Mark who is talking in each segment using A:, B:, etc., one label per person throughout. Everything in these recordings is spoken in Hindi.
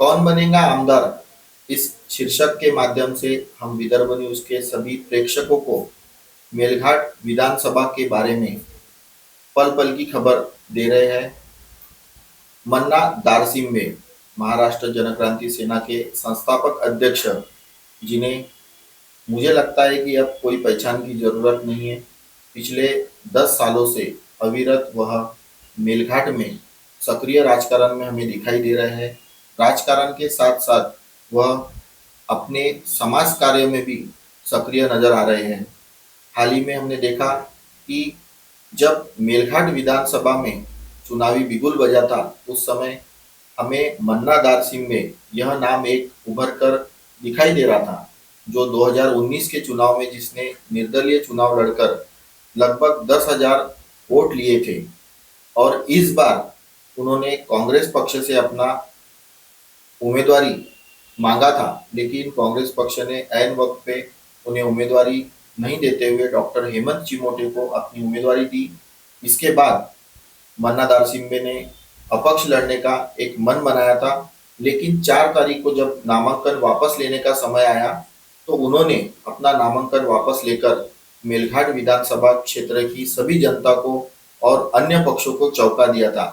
A: कौन बनेगा आमदार, इस शीर्षक के माध्यम से हम विदर्भ न्यूज के सभी प्रेक्षकों को मेलघाट विधानसभा के बारे में पल पल की खबर दे रहे हैं। मन्ना दारसिम्बे महाराष्ट्र जनक्रांति सेना के संस्थापक अध्यक्ष, जिन्हें मुझे लगता है कि अब कोई पहचान की जरूरत नहीं है। पिछले 10 सालों से अविरत वह मेलघाट में सक्रिय राजकारण में हमें दिखाई दे रहे हैं। राजकारण के साथ साथ वह अपने समाज कार्य में भी सक्रिय नजर आ रहे हैं। हाल ही में हमने देखा कि जब मेलघाट विधानसभा में चुनावी बिगुल बजा था, उस समय हमें मन्ना दारसिम्बे यह नाम एक उभर कर दिखाई दे रहा था, जो 2019 के चुनाव में जिसने निर्दलीय चुनाव लड़कर लगभग 10,000 वोट लिए थे और इस बार उन्होंने कांग्रेस पक्ष से अपना उम्मीदवारी मांगा था, लेकिन कांग्रेस पक्ष ने ऐन वक्त पे उन्हें उम्मीदवारी नहीं देते हुए डॉक्टर हेमंत चिमोटे को अपनी उम्मीदवारी दी। इसके बाद मन्ना दारसिम्बे ने अपक्ष लड़ने का एक मन बनाया था, लेकिन 4 तारीख को जब नामांकन वापस लेने का समय आया तो उन्होंने अपना नामांकन वापस लेकर मेलघाट विधानसभा क्षेत्र की सभी जनता को और अन्य पक्षों को चौंका दिया था।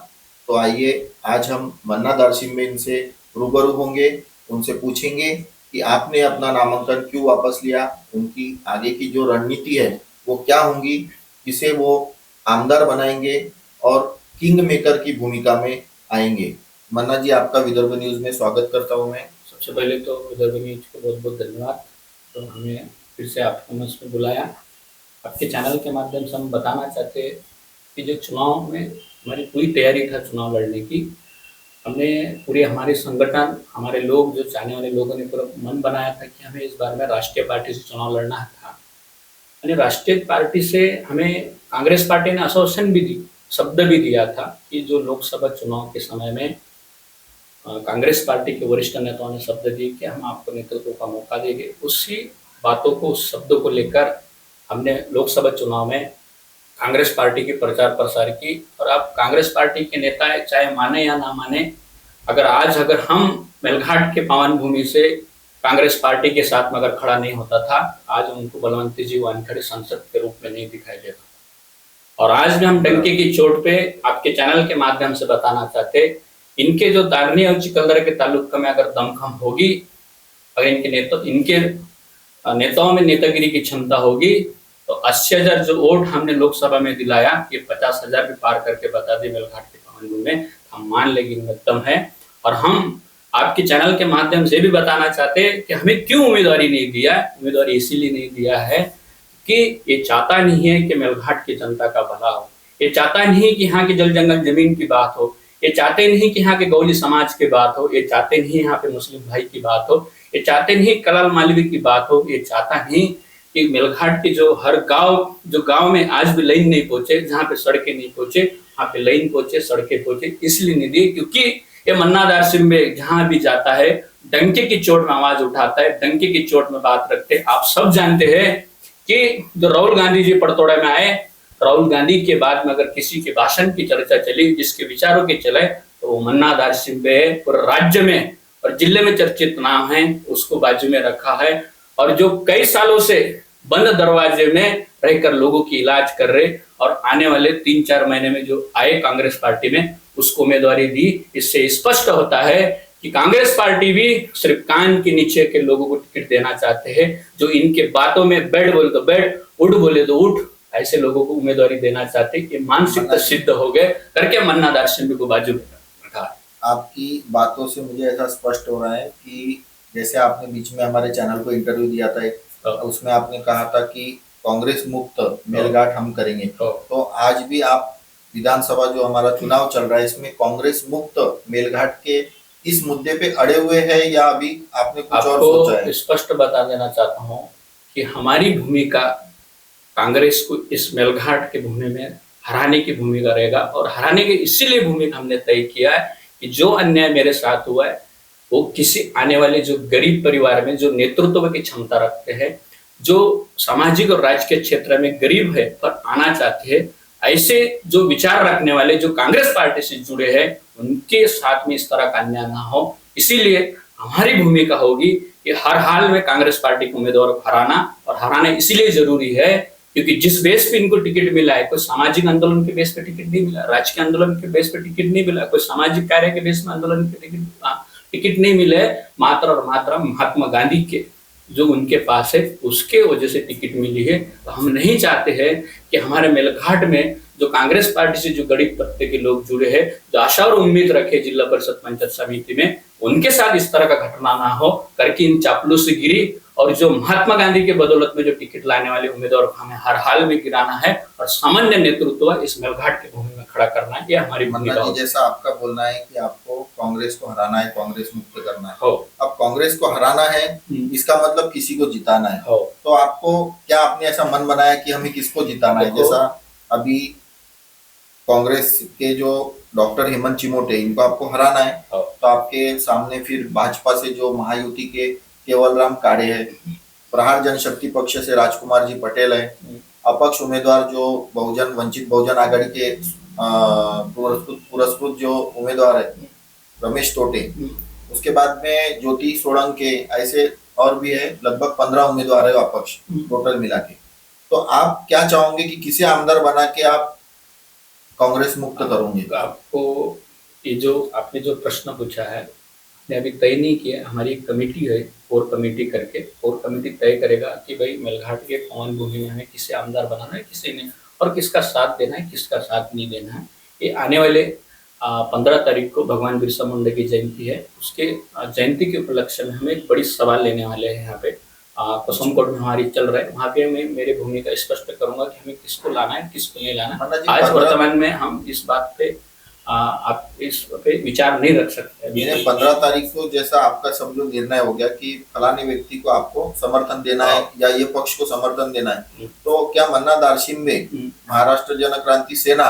A: तो आइए आज हम मन्ना दारसिम्बे से रूबरू होंगे, उनसे पूछेंगे कि आपने अपना नामांकन क्यों वापस लिया, उनकी आगे की जो रणनीति है वो क्या होंगी, किसे वो आमदार बनाएंगे और किंग मेकर की भूमिका में आएंगे। मन्ना जी, आपका विदर्भ न्यूज में स्वागत करता हूँ मैं।
B: सबसे पहले तो विदर्भ न्यूज को बहुत बहुत धन्यवाद। तो हमें फिर से आपके मंच में बुलाया। आपके चैनल के माध्यम से हम बताना चाहते हैं कि जो चुनाव में हमारी पूरी तैयारी था चुनाव लड़ने की, हमने पूरे हमारे संगठन, हमारे लोग, जो चाहने वाले लोगों ने पूरा मन बनाया था कि हमें इस बार में राष्ट्रीय पार्टी से चुनाव लड़ना था। यानी राष्ट्रीय पार्टी से हमें कांग्रेस पार्टी ने आश्वासन भी दी, शब्द भी दिया था कि जो लोकसभा चुनाव के समय में कांग्रेस पार्टी के वरिष्ठ नेताओं ने शब्द दिए कि हम आपको नेतृत्व का मौका देंगे। उसी बातों को, उस शब्दों को लेकर हमने लोकसभा चुनाव में कांग्रेस पार्टी की प्रचार प्रसार की। और अब कांग्रेस पार्टी के नेता चाहे माने या ना माने, अगर हम मेलघाट के पावन भूमि से कांग्रेस पार्टी के साथ में अगर खड़ा नहीं होता था, आज उनको बलवंती जी वानखेड़े सांसद के रूप में नहीं दिखाई देता। और आज भी हम डंके की चोट पे आपके चैनल के माध्यम से बताना चाहते, इनके जो दारनी और चिकलदरा के ताल्लुक में अगर दमखम होगी, अगर इनके नेताओं में नेतागिरी की क्षमता होगी, तो 80,000 जो वोट हमने लोकसभा में दिलाया, ये 50,000 भी पार करके बता दी मेलघाट के पावन भूमि में, हम मान लेंगे इनमें दम है। और हम आपके चैनल के माध्यम से भी बताना चाहते हैं कि हमें क्यों उम्मीदवारी नहीं दिया। उम्मीदवारी इसीलिए नहीं दिया है कि ये चाहता नहीं है कि मेलघाट की जनता का भला हो, ये चाहता नहीं कि यहाँ की जल जंगल जमीन की बात हो, ये चाहते नहीं कि यहाँ के गौली समाज की बात हो, ये चाहते नहीं यहाँ पे मुस्लिम भाई की बात हो, ये चाहते नहीं कलाल मालवी की बात हो, ये चाहता नहीं कि मेलघाट के जो हर गांव में आज भी लाइन नहीं पहुंचे, जहाँ पे सड़कें नहीं पहुंचे, वहाँ पे लाइन पहुंचे, सड़कें पहुंचे। इसलिए नहीं दी क्योंकि ये मन्ना दारसिम्बे जहां भी जाता है डंके की चोट में आवाज उठाता है, डंके की चोट में बात रखते। आप सब जानते हैं कि जो राहुल गांधी जी पड़तोड़ा में आए, राहुल गांधी के बाद में अगर किसी के भाषण की चर्चा चली, जिसके विचारों की चले, तो वो मन्ना दारसिम्बे पूरे राज्य में और जिले में चर्चित नाम है, उसको बाजू में रखा है। और जो कई सालों से बंद दरवाजे में रहकर लोगों की इलाज कर रहे और आने वाले 3-4 महीने में जो आए कांग्रेस पार्टी में, उसको उम्मीदवारी दी। इससे स्पष्ट होता है कि कांग्रेस पार्टी भी सिर्फ कान के नीचे के लोगों को टिकट देना चाहते हैं, जो इनके बातों में बैठ बोले तो बैठ, उठ बोले तो उठ, ऐसे लोगों को उम्मीदवारी देना चाहते हैं। मानसिकता सिद्ध हो गए करके मन्ना दारसिम्बे को बाजू में रखा।
A: आपकी बातों से मुझे ऐसा स्पष्ट हो रहा है कि जैसे आपने बीच में हमारे चैनल को इंटरव्यू दिया था, उसमें आपने कहा था कि कांग्रेस मुक्त मेलघाट हम करेंगे, तो आज भी आप विधानसभा जो हमारा चुनाव चल रहा है, इसमें कांग्रेस मुक्त मेलघाट के इस मुद्दे पे अड़े हुए हैं या अभी आपने कुछ और सोचा है?
B: स्पष्ट बता देना चाहता हूँ कि हमारी भूमिका कांग्रेस को इस मेलघाट के भूमि में हराने की भूमिका रहेगा। और हराने की इसीलिए भूमिका हमने तय किया है कि जो अन्याय मेरे साथ हुआ है, वो किसी आने वाले जो गरीब परिवार में जो नेतृत्व की क्षमता रखते हैं, जो सामाजिक और राजकीय क्षेत्र में गरीब है पर आना चाहते हैं, ऐसे जो विचार रखने वाले जो कांग्रेस पार्टी से जुड़े हैं, उनके साथ में इस तरह का अन्याय ना हो, इसीलिए हमारी भूमिका होगी कि हर हाल में कांग्रेस पार्टी को उम्मीदवार को हराना, और हराना इसीलिए जरूरी है क्योंकि जिस बेस पे इनको टिकट मिला है, कोई सामाजिक आंदोलन के बेस पे टिकट नहीं मिला, राजकीय आंदोलन के बेस पे टिकट नहीं मिला, कोई सामाजिक कार्य के बेस में आंदोलन के टिकट नहीं मिले, मात्र और मात्र महात्मा गांधी के जो उनके पास है उसके वजह से टिकट मिली है। तो हम नहीं चाहते हैं कि हमारे मेलघाट में जो कांग्रेस पार्टी से जो गरीब तबके के लोग जुड़े हैं, जो आशा और उम्मीद रखे जिला परिषद पंचायत समिति में, उनके साथ इस तरह का घटना ना हो करके इन चापलूसीगिरी और जो महात्मा गांधी के बदौलत में जो टिकट लाने वाले उम्मीदवार को हमें हर हाल में गिराना है और सामान्य नेतृत्व इस मेलघाट की भूमि में खड़ा करना है, ये हमारी भूमिका है।
A: जैसा आपका बोलना है कि आपको कांग्रेस को हराना है, कांग्रेस मुक्त करना है,
B: हो
A: अब कांग्रेस को हराना है इसका मतलब किसी को जिताना है,
B: हो
A: तो आपको क्या आपने ऐसा मन बनाया कि हमें किसको जिताना है? जैसा अभी कांग्रेस के जो डॉक्टर हेमंत चिमोटे, इनको आपको हराना है, तो आपके सामने फिर भाजपा से जो महायुति के केवलराम काड़े है, प्रहार जनशक्ति पक्ष से राजकुमार जी पटेल है, अपक्ष उम्मीदवार जो बहुजन वंचित बहुजन आघाड़ी के पुरस्कृत जो उम्मीदवार है रमेश तोटे, उसके बाद में ज्योति सोलंकी, ऐसे और भी है, लगभग 15 उम्मीदवार है अपक्ष टोटल मिला के। तो आप क्या चाहोगे कि किसे आमदार बना के आप कांग्रेस मुक्त करोगे?
B: आपको ये जो आपने जो प्रश्न पूछा है, हमने अभी तय नहीं किया। हमारी एक कमेटी है, कोर कमेटी करके, कोर कमेटी तय करेगा कि भाई मेलघाट के कौन भूमि में हमें किसे आमदार बनाना है, किसे नहीं, और किसका साथ देना है, किसका साथ नहीं देना है। ये आने वाले 15 तारीख को भगवान बिरसा मुंडा की जयंती है, उसके जयंती के उपलक्ष्य में हम एक बड़ी सवाल लेने वाले हैं। यहाँ पे कसमकोट में हमारी चल रहा है, वहाँ पे मैं मेरी भूमिका स्पष्ट करूंगा कि हमें किसको लाना है, किसको नहीं लाना। आज वर्तमान में हम इस बात पे आप इस पे विचार नहीं रख सकते।
A: 15 तारीख को जैसा आपका सब जो निर्णय हो गया कि फलाने व्यक्ति को आपको समर्थन देना है या ये पक्ष को समर्थन देना है, तो क्या मन्ना दार्शिम्बे, महाराष्ट्र जन क्रांति सेना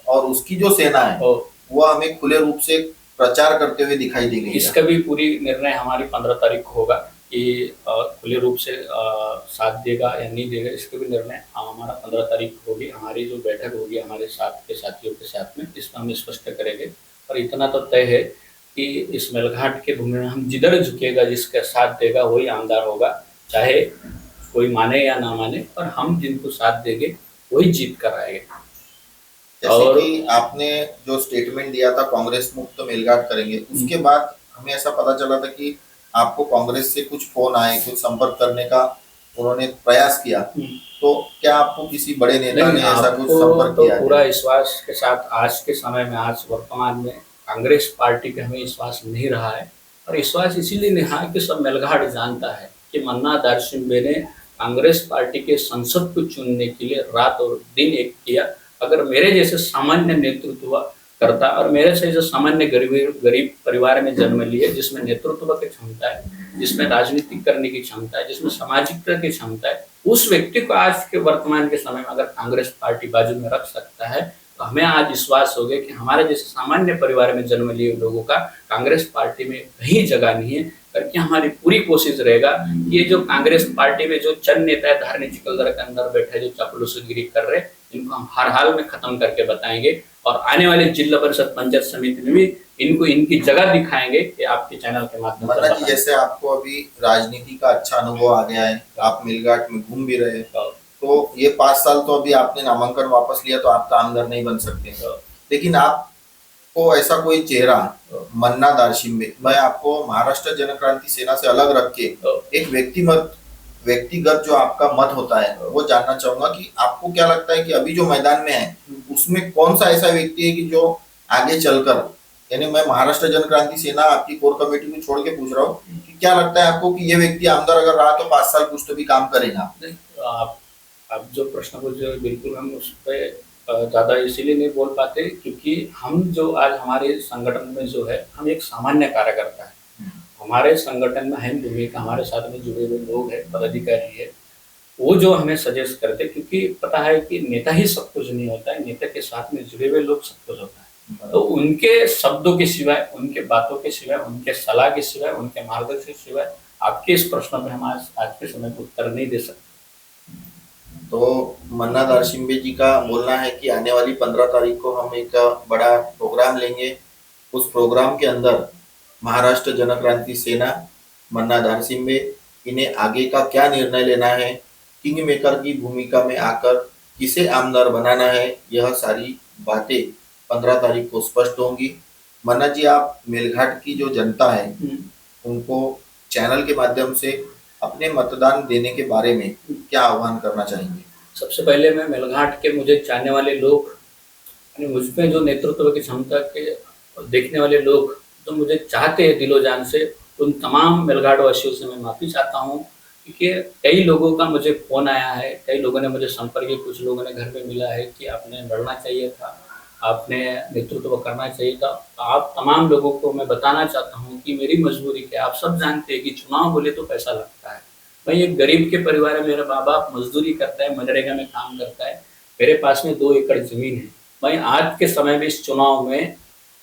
A: और उसकी जो सेना है वो हमें खुले रूप से प्रचार करते हुए दिखाई देगी?
B: इसका भी पूरी निर्णय हमारी 15 तारीख को होगा कि खुले रूप से साथ देगा या नहीं देगा, इसका भी निर्णय हमारा 15 तारीख को होगी। हमारी जो बैठक होगी हमारे साथ के साथियों के साथ में, इसमें हम स्पष्ट करेंगे। और इतना तो तय है कि इस मेलघाट के भूमि में हम जिधर झुकेगा, जिसका साथ देगा वही आमदार होगा, चाहे कोई माने या ना माने, पर हम जिनको साथ देंगे वही जीत कर आएंगे।
A: और कि आपने जो स्टेटमेंट दिया था कांग्रेस मुक्त मेलघाट करेंगे, उसके बाद हमें ऐसा पता चला था कि आपको कांग्रेस से कुछ फोन आए, कुछ संपर्क करने का उन्होंने प्रयास किया, तो क्या आपको किसी बड़े नेता ने ऐसा कुछ संपर्क किया?
B: पूरा विश्वास के साथ आज के समय में, आज वर्तमान में कांग्रेस पार्टी पे हमें विश्वास नहीं रहा है। और विश्वास इसीलिए नहीं रहा कि सब मेलघाट जानता है कि मन्ना दार्शिम्बे ने कांग्रेस पार्टी के संसद को चुनने के लिए रात और दिन एक किया। अगर मेरे जैसे सामान्य नेतृत्व करता और मेरे से जो सामान्य गरीब परिवार में जन्म लिए, जिसमें नेतृत्व की क्षमता है, जिसमें राजनीति करने की क्षमता है, जिसमें सामाजिकता की क्षमता है, उस व्यक्ति को आज के वर्तमान के समय में अगर कांग्रेस पार्टी बाजू में रख सकता है, तो हमें आज विश्वास हो गया कि हमारे जैसे सामान्य परिवार में जन्म लिए लोगों का कांग्रेस पार्टी में कहीं जगह नहीं है। करके हमारी पूरी कोशिश रहेगा ये जो कांग्रेस पार्टी में जो चंद नेता है धार्मिक चिकलदर के अंदर बैठे जो चापलूसीगिरी कर रहे, इनको हम हर हाल में खत्म करके बताएंगे और आने वाले जिला परिषद पंचायत समिति में भी इनको इनकी जगह दिखाएंगे कि आपके चैनल के माध्यम से।
A: जैसे आपको अभी राजनीति का अच्छा अनुभव आ गया है, आप मेलघाट में घूम भी रहे, तो ये 5 साल तो अभी आपने नामांकन वापस लिया तो आप आमदार नहीं बन सकते, लेकिन आपको ऐसा कोई चेहरा मन्ना दार्शिम्बे, मैं आपको महाराष्ट्र जन क्रांति सेना से अलग रख के एक व्यक्तिगत जो आपका मत होता है वो जानना चाहूंगा कि आपको क्या लगता है कि अभी जो मैदान में है उसमें कौन सा ऐसा व्यक्ति है कि जो आगे चलकर, यानी मैं महाराष्ट्र जन क्रांति सेना आपकी कोर कमेटी को छोड़ के पूछ रहा हूँ कि क्या लगता है आपको कि ये व्यक्ति आमदार अगर रहा तो 5 साल कुछ तो भी काम करेगा?
B: आप जो प्रश्न पूछ रहे हो बिल्कुल हम उस पर ज़्यादा इसीलिए नहीं बोल पाते क्योंकि हम जो आज हमारे संगठन में जो है हम एक सामान्य कार्यकर्ता है। हमारे संगठन में अहम भूमिका हमारे साथ में जुड़े हुए लोग हैं, पदाधिकारी है, वो जो हमें सजेस्ट करते, क्योंकि पता है कि नेता ही सब कुछ नहीं होता है, नेता के साथ में जुड़े हुए लोग सब कुछ होता है। तो उनके शब्दों के सिवाय, उनके बातों के सिवाय, उनके सलाह के सिवाय, उनके मार्गदर्शन के सिवाय आपके इस प्रश्न में हम आज के समय में उत्तर नहीं दे सकते।
A: तो मन्ना दार्शिम्बे जी का बोलना है कि आने वाली 15 तारीख को हम एक बड़ा प्रोग्राम लेंगे, उस प्रोग्राम के अंदर महाराष्ट्र जनक्रांति सेना, मन्ना धारसिम्बे, इन्हें आगे का क्या निर्णय लेना है, किंग मेकर की भूमिका में आकर किसे आमदार बनाना है, यह सारी बातें 15 तारीख को स्पष्ट होंगी। मन्ना जी, आप मेलघाट की जो जनता है उनको चैनल के माध्यम से अपने मतदान देने के बारे में क्या आह्वान करना चाहेंगे?
B: सबसे पहले मैं मेलघाट के मुझे चाहने वाले लोग, यानी मुझ में जो नेतृत्व की क्षमता के देखने वाले लोग जो मुझे चाहते हैं दिलो जान से, उन तमाम मेलघाट वासियों से मैं माफ़ी चाहता हूँ, क्योंकि कई लोगों का मुझे फ़ोन आया है, कई लोगों ने मुझे संपर्क किया, कुछ लोगों ने घर पे मिला है कि आपने लड़ना चाहिए था, आपने नेतृत्व करना चाहिए था। आप तमाम लोगों को मैं बताना चाहता हूँ कि मेरी मजबूरी क्या है। आप सब जानते हैं कि चुनाव बोले तो पैसा लगता है। मैं एक गरीब के परिवार में, मेरा माँ बाप मजदूरी करता है, मनरेगा में काम करता है, मेरे पास में 2 एकड़ ज़मीन है। मैं आज के समय में इस चुनाव में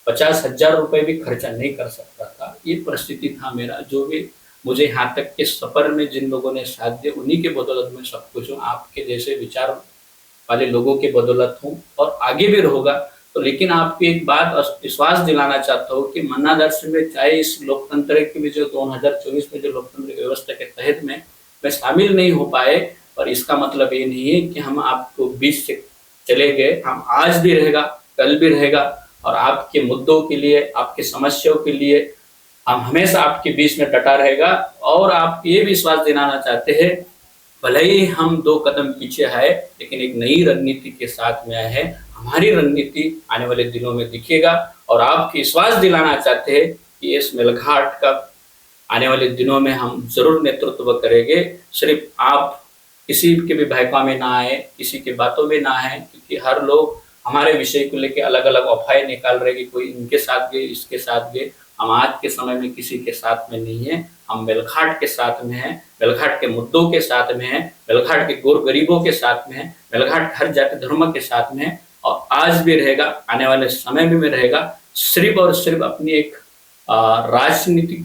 B: 50,000 रुपये भी खर्चा नहीं कर सकता था। ये परिस्थिति था मेरा। जो भी मुझे यहाँ तक के सफ़र में जिन लोगों ने साथ दिया, उन्हीं के बदौलत में सब कुछ हूँ। आपके जैसे विचार वाले लोगों के बदौलत हूँ और आगे भी रहूँगा। तो लेकिन आपको एक बात विश्वास दिलाना चाहता हूँ कि मन्ना दर्शन में चाहे इस लोकतंत्र के भी जो 2024 में जो लोकतंत्र की व्यवस्था के तहत में मैं शामिल नहीं हो पाए, पर इसका मतलब ये नहीं है कि हम आपको बीच से चले गए। हम आज भी रहेगा, कल भी रहेगा और आपके मुद्दों के लिए, आपकी समस्याओं के लिए हम हमेशा आपके बीच में डटा रहेगा। और आप ये विश्वास दिलाना चाहते हैं, भले ही हम 2 कदम पीछे आए, लेकिन एक नई रणनीति के साथ में आए हैं। हमारी रणनीति आने वाले दिनों में दिखेगा और आप विश्वास दिलाना चाहते हैं कि इस मेलघाट का आने वाले दिनों में हम ज़रूर नेतृत्व करेंगे। सिर्फ आप किसी के भी बहकावे में ना आए, किसी की बातों में ना आए, क्योंकि हर लोग हमारे विषय को लेके अलग-अलग अफ़वाहें निकाल रहे हैं कि कोई इनके साथ गए, इसके साथ गए। हम आज के समय में किसी के साथ में नहीं हैं, हम मेलघाट के साथ में हैं, मेलघाट के मुद्दों के साथ में हैं, मेलघाट के गोर-गरीबों के साथ में हैं, मेलघाट हर जाति धर्म के साथ में है और आज भी रहेगा, आने वाले समय में भी रहेगा। सिर्फ़ और सिर्फ़ अपनी एक राजनीतिक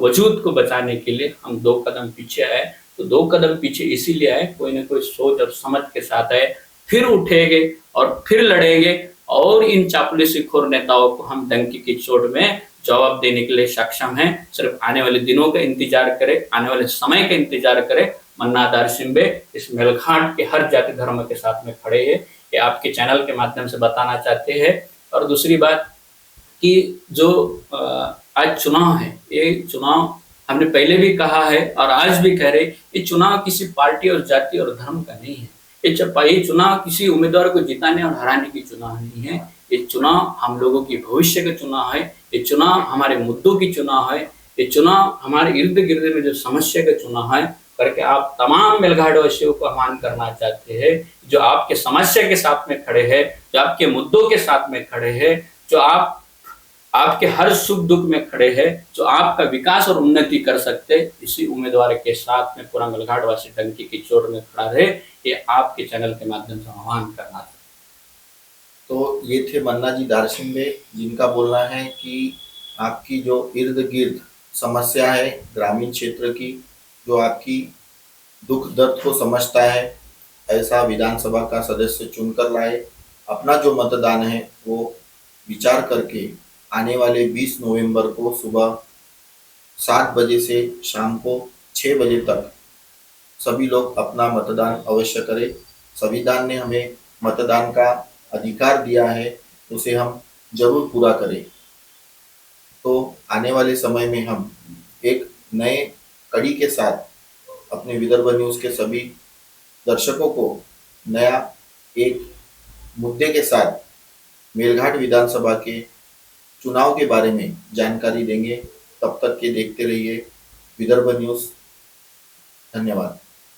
B: वजूद को बचाने के लिए हम 2 कदम पीछे आए। तो 2 कदम पीछे इसीलिए आए, कोई न कोई सोच और समझ के साथ आए, फिर उठेंगे और फिर लड़ेंगे और इन चापलूसीखोर नेताओं को हम डंकी की चोट में जवाब देने के लिए सक्षम हैं। सिर्फ आने वाले दिनों का इंतजार करें, आने वाले समय का इंतजार करें। मन्ना दारसिम्बे इस मेलघाट के हर जाति धर्म के साथ में खड़े हैं, ये आपके चैनल के माध्यम से बताना चाहते हैं। और दूसरी बात कि जो आज चुनाव है, ये चुनाव हमने पहले भी कहा है और आज भी कह रहे, ये चुनाव किसी पार्टी और जाति और धर्म का नहीं है। ये चुनाव किसी उम्मीदवार को जिताने और हराने की चुनाव नहीं है। ये चुनाव हम लोगों की भविष्य का चुनाव है। ये चुनाव हमारे मुद्दों की चुनाव है। ये चुनाव हमारे इर्द गिर्द में जो समस्या का चुनाव है, करके आप तमाम मेलघाट वासियों को आह्वान करना चाहते हैं, जो आपके समस्या के साथ में खड़े हैं, जो आपके मुद्दों के साथ में खड़े हैं, जो आपके हर सुख दुख में खड़े हैं, जो आपका विकास और उन्नति कर सकते, इसी उम्मीदवार के साथ में पूरा मेलघाट वासी डंकी की चोट में खड़ा रहे, ये आपके चैनल के माध्यम से आह्वान करना था।
A: तो ये थे मन्ना जी दारसिम्बे, जिनका बोलना है कि आपकी जो इर्द गिर्द समस्या है ग्रामीण क्षेत्र की, जो आपकी दुख दर्द को समझता है, ऐसा विधानसभा का सदस्य चुनकर लाए। अपना जो मतदान है वो विचार करके आने वाले 20 नवंबर को सुबह 7 बजे से शाम को 6 बजे तक सभी लोग अपना मतदान अवश्य करें। संविधान ने हमें मतदान का अधिकार दिया है, उसे हम जरूर पूरा करें। तो आने वाले समय में हम एक नए कड़ी के साथ अपने विदर्भ न्यूज़ के सभी दर्शकों को नया एक मुद्दे के साथ मेलघाट विधानसभा के चुनाव के बारे में जानकारी देंगे। तब तक के देखते रहिए विदर्भ न्यूज़। धन्यवाद।